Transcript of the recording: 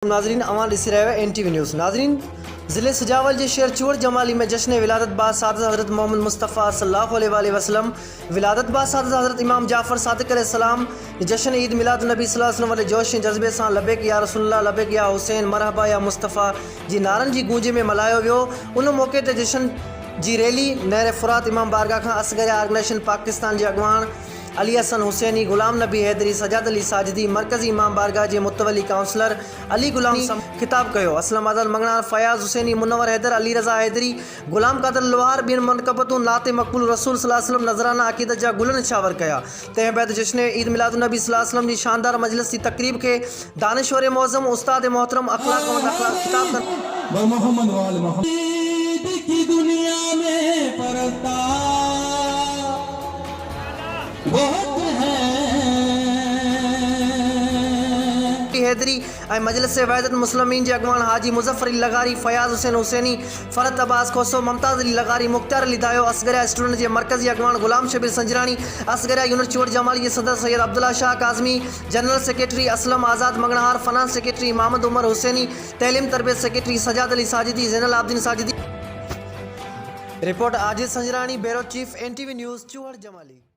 नाज़रीन, अवां ॾिसी रहियो आहे NTV न्यूज़। नाज़रीन, ज़िले सजावल के शहर चूड़ जमाली में जश्न विलादत बा सादत हज़रत मोहम्मद मुस्तफ़ा सल्लल्लाहु अलैहि वसल्लम विलादत बा सादत हज़रत इमाम जाफ़र सादिक़ अलैहिस्सलाम जश्न ईद मिलाद नबी सल्लल्लाहु अलैहि वसल्लम वाले जोश ऐं जज़्बे सां लबैक या रसूलुल्लाह, लबैक या हुसैन, मरहबा या मुस्तफ़ा जी नारनि जी गूंज में मल्हायो वियो। उन मौक़े ते जश्न जी रैली नहर फ़ुरात इमाम बारगाह खां असगर ऑर्गेनाइज़ेशन पाकिस्तान जे अॻवान अली हसन हुसैनी, गुलाम नबी हैदरी, सजाद अली साजिदी, मरकज़ी इमाम बारगाह जे मुतवली काउंसलर अली गुलाम खिताब कयो। असलम आज़ाद मंगणार, फयाज़ हुसैनी, मुनव्वर हैदर, अली रज़ा हैदरी, गुलाम कादर लोहार ॿियनि मनक़बतूं नाते मक़बूल रसूल सल्लल्लाहु अलैहि वसल्लम नज़राना अक़ीदत जा गुल निछावर कया। तंहिं बैदि जश्न ईद मिलाद नबी सल्लल्लाहु अलैहि वसल्लम जी शानदार मजलिस जी तक़रीब के दानिश्वर मोअज़्ज़म उस्ताद मोहतरम अखलाक व अखलाक खिताब हैदरी ऐं मजलिस वहदत मुस्लिमीन जे अॻवान हाजी मुज़फ़र अली लगारी, फयाज़ हुसैन हुसैनी, फ़रत अब्बास खोसो, मुमताज़ अली लगारी, मुख्तार अली दायो, असगरिया स्टूडेंट जे मरकज़ी अॻवान गुलाम शबीर संजरानी, असगरिया यूनिट चूड़ जमाली जे सदर सैयद अब्दुल्ला शाह काज़मी, जनरल सेक्रेटरी असलम आज़ाद मंगनहार, फ़नान सेक्रेटरी मोहम्मद उमर हुसैनी, तैलीम तरबियत secretary Sajjad Ali Sajidi, Zainul Abidin Sajidi. Report Aajiz Sanjrani, bureau chief NTV news, Chuhar Jamali.